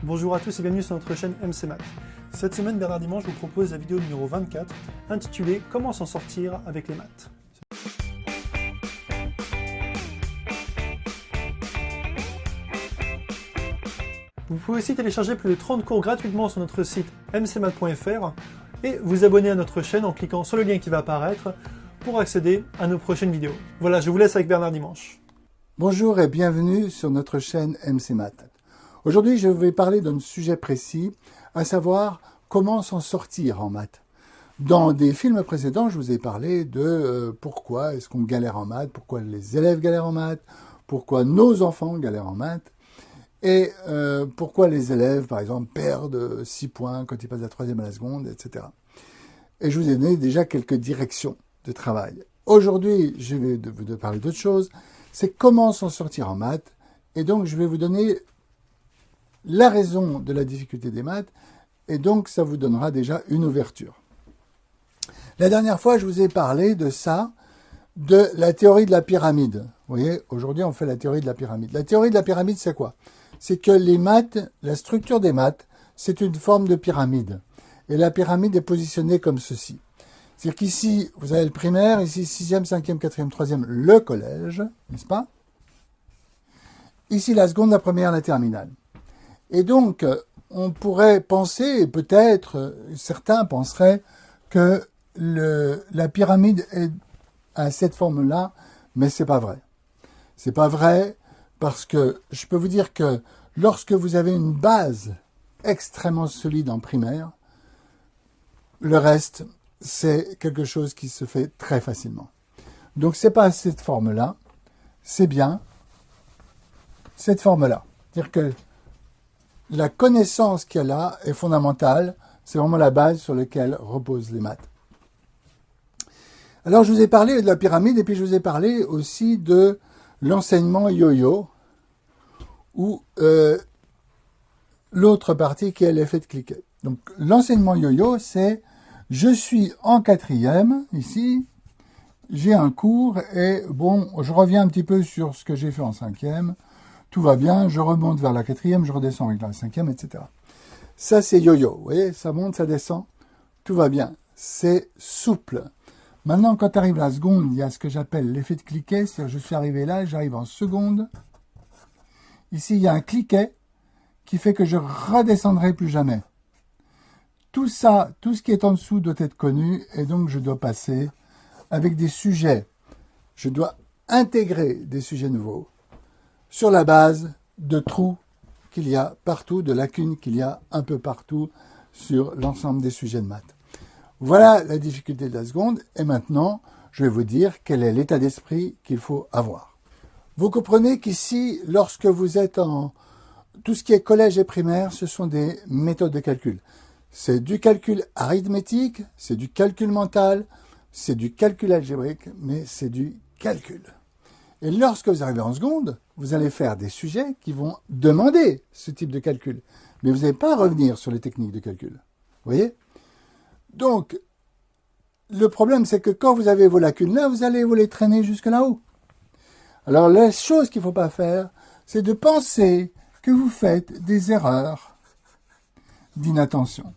Bonjour à tous et bienvenue sur notre chaîne MC Math. Cette semaine, Bernard Dimanche vous propose la vidéo numéro 24, intitulée « Comment s'en sortir avec les maths ». Vous pouvez aussi télécharger plus de 30 cours gratuitement sur notre site mcmath.fr et vous abonner à notre chaîne en cliquant sur le lien qui va apparaître pour accéder à nos prochaines vidéos. Voilà, je vous laisse avec Bernard Dimanche. Bonjour et bienvenue sur notre chaîne MC Math. Aujourd'hui, je vais parler d'un sujet précis, à savoir comment s'en sortir en maths. Dans des films précédents, je vous ai parlé de pourquoi est-ce qu'on galère en maths, pourquoi les élèves galèrent en maths, pourquoi nos enfants galèrent en maths, et pourquoi les élèves, par exemple, perdent 6 points quand ils passent de la troisième à la seconde, etc. Et je vous ai donné déjà quelques directions de travail. Aujourd'hui, je vais vous parler d'autre chose, c'est comment s'en sortir en maths, et donc je vais vous donner la raison de la difficulté des maths, et donc ça vous donnera déjà une ouverture. La dernière fois, je vous ai parlé de ça, de la théorie de la pyramide. Vous voyez, aujourd'hui, on fait la théorie de la pyramide. La théorie de la pyramide, c'est quoi? C'est que les maths, la structure des maths, c'est une forme de pyramide. Et la pyramide est positionnée comme ceci. C'est-à-dire qu'ici, vous avez le primaire, ici, 6e, 5e, 4e, 3e, le collège, n'est-ce pas? Ici, la seconde, la première, la terminale. Et donc, on pourrait penser, peut-être, certains penseraient que la pyramide est à cette forme-là, mais c'est pas vrai. C'est pas vrai parce que je peux vous dire que lorsque vous avez une base extrêmement solide en primaire, le reste, c'est quelque chose qui se fait très facilement. Donc, c'est pas cette forme-là, c'est bien cette forme-là. C'est-à-dire que la connaissance qu'il y a là est fondamentale. C'est vraiment la base sur laquelle reposent les maths. Alors, je vous ai parlé de la pyramide et puis je vous ai parlé aussi de l'enseignement yo-yo ou l'autre partie qui est l'effet de cliquet. Donc, l'enseignement yo-yo, c'est je suis en 4e, ici, j'ai un cours et bon, je reviens un petit peu sur ce que j'ai fait en 5e. Tout va bien, je remonte vers la 4e, je redescends avec la 5e, etc. Ça, c'est yo-yo. Vous voyez, ça monte, ça descend. Tout va bien. C'est souple. Maintenant, quand arrive la seconde, il y a ce que j'appelle l'effet de cliquet. C'est-à-dire, je suis arrivé là, j'arrive en seconde. Ici, il y a un cliquet qui fait que je redescendrai plus jamais. Tout ça, tout ce qui est en dessous doit être connu et donc je dois passer avec des sujets. Je dois intégrer des sujets nouveaux sur la base de trous qu'il y a partout, de lacunes qu'il y a un peu partout sur l'ensemble des sujets de maths. Voilà la difficulté de la seconde. Et maintenant, je vais vous dire quel est l'état d'esprit qu'il faut avoir. Vous comprenez qu'ici, lorsque vous êtes en tout ce qui est collège et primaire, ce sont des méthodes de calcul. C'est du calcul arithmétique, c'est du calcul mental, c'est du calcul algébrique, mais c'est du calcul. Et lorsque vous arrivez en seconde, vous allez faire des sujets qui vont demander ce type de calcul. Mais vous n'allez pas revenir sur les techniques de calcul. Vous voyez? Donc, le problème, c'est que quand vous avez vos lacunes là, vous allez vous les traîner jusque là-haut. Alors, la chose qu'il ne faut pas faire, c'est de penser que vous faites des erreurs d'inattention.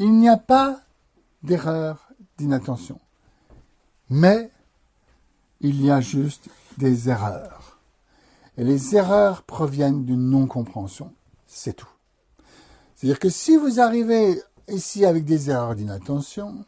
Il n'y a pas d'erreur d'inattention, mais il y a juste des erreurs. Et les erreurs proviennent d'une non-compréhension, c'est tout. C'est-à-dire que si vous arrivez ici avec des erreurs d'inattention,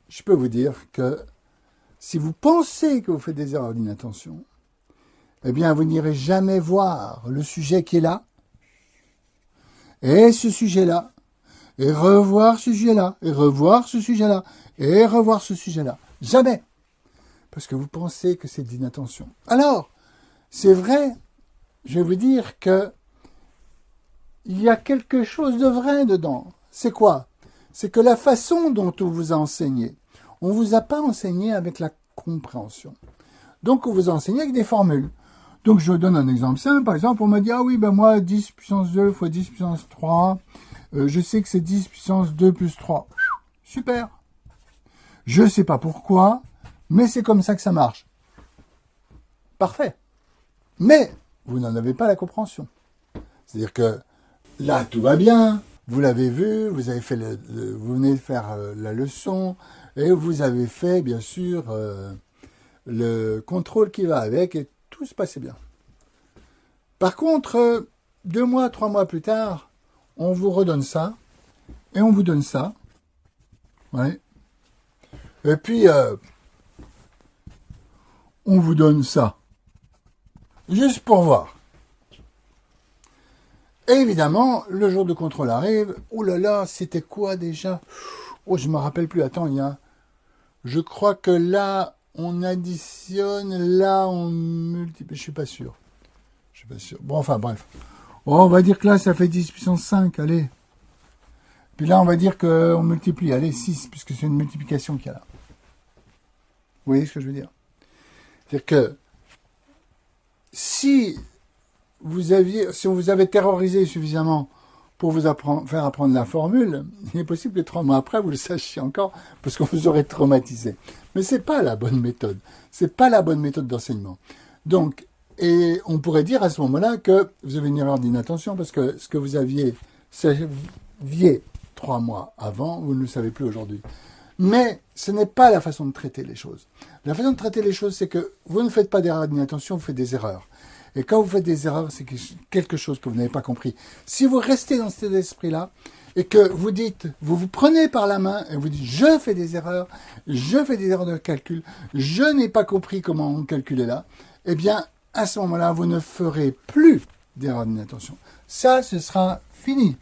je peux vous dire que si vous pensez que vous faites des erreurs d'inattention, eh bien vous n'irez jamais voir le sujet qui est là, et ce sujet-là, et revoir ce sujet-là, et revoir ce sujet-là, et revoir ce sujet-là. Jamais. Parce que vous pensez que c'est de l'inattention. Alors, c'est vrai, je vais vous dire que il y a quelque chose de vrai dedans. C'est quoi? C'est que la façon dont on vous a enseigné, on ne vous a pas enseigné avec la compréhension. Donc, on vous a enseigné avec des formules. Donc, je vous donne un exemple simple. Par exemple, on m'a dit, ah oui, ben moi, 10 puissance 2 fois 10 puissance 3, je sais que c'est 10 puissance 2 plus 3. Super. Je ne sais pas pourquoi, Mais c'est comme ça que ça marche. Parfait. Mais vous n'en avez pas la compréhension. C'est-à-dire que là, tout va bien. Vous l'avez vu, vous avez fait vous venez de faire la leçon et vous avez fait, bien sûr, le contrôle qui va avec et tout se passait bien. Par contre, 2 mois, 3 mois plus tard, on vous redonne ça et on vous donne ça. Ouais. Et puis, on vous donne ça. Juste pour voir. Et évidemment, le jour de contrôle arrive. Oh là là, c'était quoi déjà? Oh, je ne me rappelle plus. Attends, je crois que là, on additionne, là, on multiplie. Je suis pas sûr. Bon, enfin, bref. Oh, on va dire que là, ça fait 10 puissance 5, allez. Puis là, on va dire qu'on multiplie. Allez, 6, puisque c'est une multiplication qu'il y a là. Vous voyez ce que je veux dire? C'est-à-dire que si on vous avait terrorisé suffisamment pour vous faire apprendre la formule, il est possible que 3 mois après, vous le sachiez encore, parce qu'on vous aurait traumatisé. Mais c'est pas la bonne méthode. C'est pas la bonne méthode d'enseignement. Donc, et on pourrait dire à ce moment-là que vous avez une erreur d'inattention, parce que ce que vous saviez 3 mois avant, vous ne le savez plus aujourd'hui. Mais ce n'est pas la façon de traiter les choses. La façon de traiter les choses, c'est que vous ne faites pas d'erreur d'inattention, vous faites des erreurs. Et quand vous faites des erreurs, c'est quelque chose que vous n'avez pas compris. Si vous restez dans cet esprit-là, et que vous vous prenez par la main, et vous dites, je fais des erreurs de calcul, je n'ai pas compris comment on calculait là, eh bien, à ce moment-là, vous ne ferez plus d'erreur d'inattention. Ça, ce sera fini.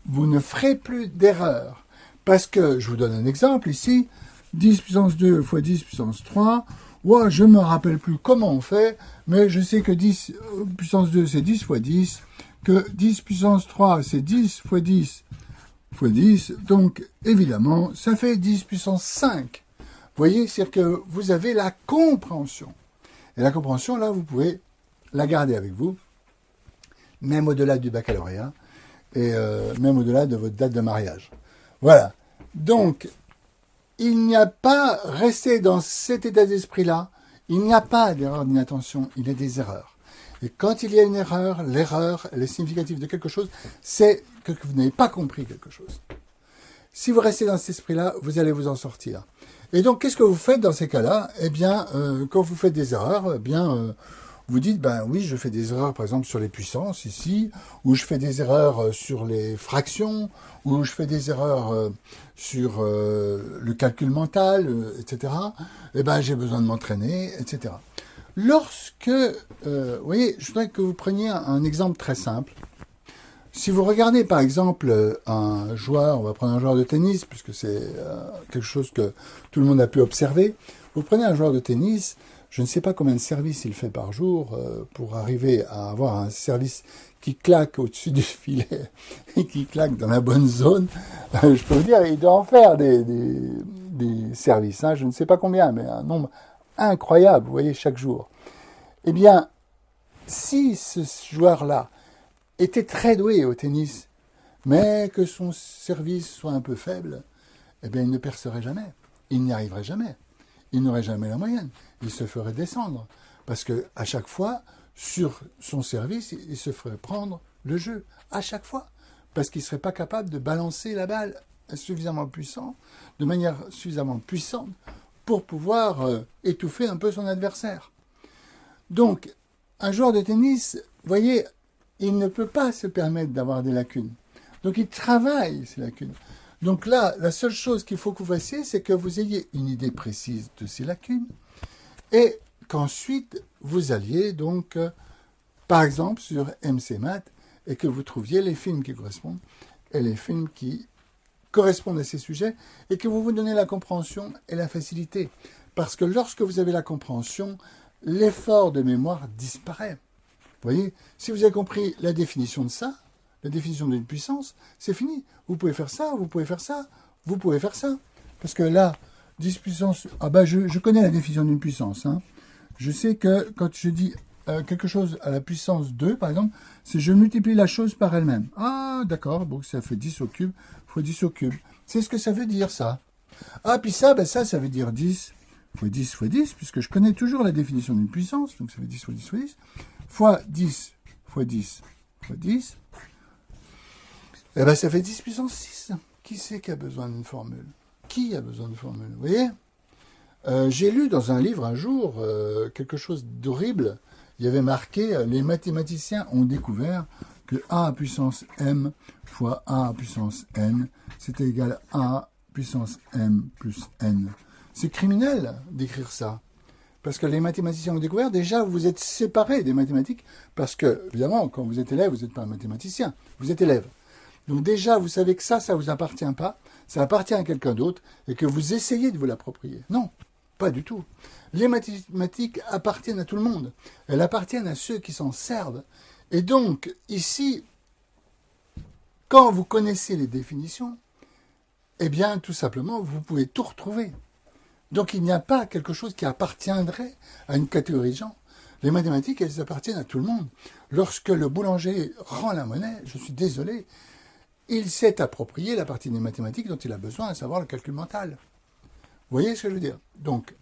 Vous ne ferez plus d'erreurs. Parce que, je vous donne un exemple ici, 10 puissance 2 fois 10 puissance 3, ouais, je ne me rappelle plus comment on fait, mais je sais que 10 puissance 2 c'est 10 fois 10, que 10 puissance 3 c'est 10 fois 10 fois 10, donc évidemment ça fait 10 puissance 5. Vous voyez, c'est-à-dire que vous avez la compréhension. Et la compréhension, là, vous pouvez la garder avec vous, même au-delà du baccalauréat, et même au-delà de votre date de mariage. Voilà. Donc, il n'y a pas, resté dans cet état d'esprit-là, il n'y a pas d'erreur d'inattention, il y a des erreurs. Et quand il y a une erreur, l'erreur, elle est significative de quelque chose, c'est que vous n'avez pas compris quelque chose. Si vous restez dans cet esprit-là, vous allez vous en sortir. Et donc, qu'est-ce que vous faites dans ces cas-là? Eh bien, quand vous faites des erreurs, eh bien, vous dites, ben oui, je fais des erreurs, par exemple, sur les puissances, ici, ou je fais des erreurs sur les fractions, ou je fais des erreurs sur le calcul mental, etc. Eh ben, j'ai besoin de m'entraîner, etc. Lorsque, vous voyez, je voudrais que vous preniez un exemple très simple. Si vous regardez, par exemple, un joueur, on va prendre un joueur de tennis, puisque c'est quelque chose que tout le monde a pu observer. Vous prenez un joueur de tennis, je ne sais pas combien de services il fait par jour pour arriver à avoir un service qui claque au-dessus du filet et qui claque dans la bonne zone. Je peux vous dire, il doit en faire des services. Hein, je ne sais pas combien, mais un nombre incroyable, vous voyez, chaque jour. Eh bien, si ce joueur-là était très doué au tennis, mais que son service soit un peu faible, eh bien, il ne percerait jamais. Il n'y arriverait jamais. Il n'aurait jamais la moyenne. Il se ferait descendre. Parce que à chaque fois, sur son service, il se ferait prendre le jeu. À chaque fois. Parce qu'il ne serait pas capable de balancer la balle suffisamment puissant, de manière suffisamment puissante pour pouvoir étouffer un peu son adversaire. Donc, un joueur de tennis, vous voyez, il ne peut pas se permettre d'avoir des lacunes. Donc, il travaille ces lacunes. Donc là, la seule chose qu'il faut que vous fassiez, c'est que vous ayez une idée précise de ces lacunes et qu'ensuite, vous alliez donc, par exemple, sur MC Math et que vous trouviez les films qui correspondent et les films qui correspondent à ces sujets et que vous vous donnez la compréhension et la facilité. Parce que lorsque vous avez la compréhension, l'effort de mémoire disparaît. Vous voyez, si vous avez compris la définition de ça, la définition d'une puissance, c'est fini. Vous pouvez faire ça, vous pouvez faire ça, vous pouvez faire ça. Parce que là, 10 puissance... Ah ben, je connais la définition d'une puissance. Hein. Je sais que quand je dis quelque chose à la puissance 2, par exemple, c'est je multiplie la chose par elle-même. Ah, d'accord, donc ça fait 10 au cube fois 10 au cube. C'est ce que ça veut dire, ça. Ah, puis ça, ben ça veut dire 10 fois 10 fois 10, puisque je connais toujours la définition d'une puissance, donc ça fait 10 fois 10 fois 10, fois 10 fois 10 fois 10, et bien ça fait 10 puissance 6. Qui c'est qui a besoin d'une formule? Qui a besoin de formule? Vous voyez? J'ai lu dans un livre un jour quelque chose d'horrible. Il y avait marqué « Les mathématiciens ont découvert que a puissance m fois a puissance n, c'était égal à a puissance m plus n ». C'est criminel d'écrire ça. Parce que les mathématiciens ont découvert, déjà, vous êtes séparés des mathématiques, parce que, évidemment, quand vous êtes élève, vous n'êtes pas un mathématicien, vous êtes élève. Donc déjà, vous savez que ça ne vous appartient pas, ça appartient à quelqu'un d'autre, et que vous essayez de vous l'approprier. Non, pas du tout. Les mathématiques appartiennent à tout le monde. Elles appartiennent à ceux qui s'en servent. Et donc, ici, quand vous connaissez les définitions, eh bien, tout simplement, vous pouvez tout retrouver. Donc, il n'y a pas quelque chose qui appartiendrait à une catégorie de gens. Les mathématiques, elles appartiennent à tout le monde. Lorsque le boulanger rend la monnaie, je suis désolé, il s'est approprié la partie des mathématiques dont il a besoin, à savoir le calcul mental. Vous voyez ce que je veux dire? Donc,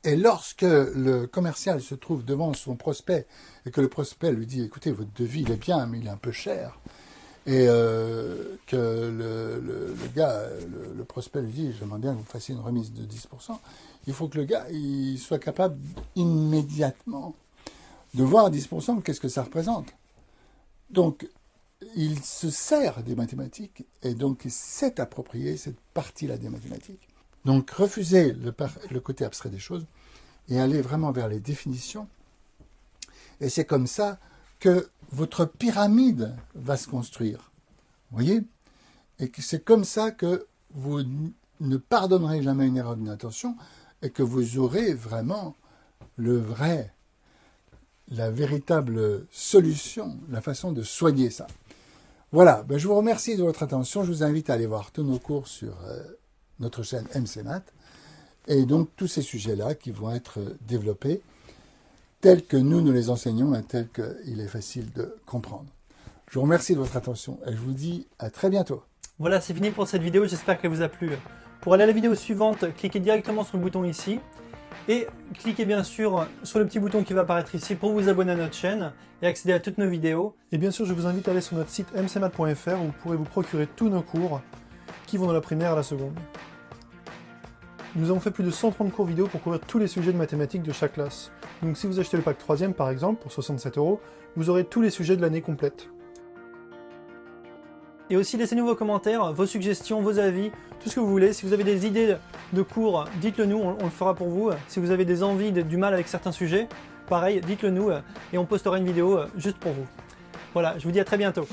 et lorsque le commercial se trouve devant son prospect et que le prospect lui dit « Écoutez, votre devis, il est bien, mais il est un peu cher », et que le gars, le prospect lui dit « J'aimerais bien que vous fassiez une remise de 10%, », il faut que le gars il soit capable immédiatement de voir 10%, qu'est-ce que ça représente. Donc, il se sert des mathématiques et donc il s'est approprié cette partie-là des mathématiques. Donc, refusez le côté abstrait des choses et allez vraiment vers les définitions. Et c'est comme ça que votre pyramide va se construire. Vous voyez? Et que c'est comme ça que vous ne pardonnerez jamais une erreur d'inattention et que vous aurez vraiment la véritable solution, la façon de soigner ça. Voilà, je vous remercie de votre attention. Je vous invite à aller voir tous nos cours sur notre chaîne MC Math. Et donc tous ces sujets-là qui vont être développés tels que nous les enseignons et tels qu'il est facile de comprendre. Je vous remercie de votre attention et je vous dis à très bientôt. Voilà, c'est fini pour cette vidéo, j'espère qu'elle vous a plu. Pour aller à la vidéo suivante, cliquez directement sur le bouton ici et cliquez bien sûr sur le petit bouton qui va apparaître ici pour vous abonner à notre chaîne et accéder à toutes nos vidéos. Et bien sûr, je vous invite à aller sur notre site mcmath.fr où vous pourrez vous procurer tous nos cours qui vont de la primaire à la seconde. Nous avons fait plus de 130 cours vidéo pour couvrir tous les sujets de mathématiques de chaque classe. Donc si vous achetez le pack 3e par exemple, pour 67 €, vous aurez tous les sujets de l'année complète. Et aussi laissez-nous vos commentaires, vos suggestions, vos avis, tout ce que vous voulez. Si vous avez des idées de cours, dites-le nous, on le fera pour vous. Si vous avez des envies, du mal avec certains sujets, pareil, dites-le nous et on postera une vidéo juste pour vous. Voilà, je vous dis à très bientôt.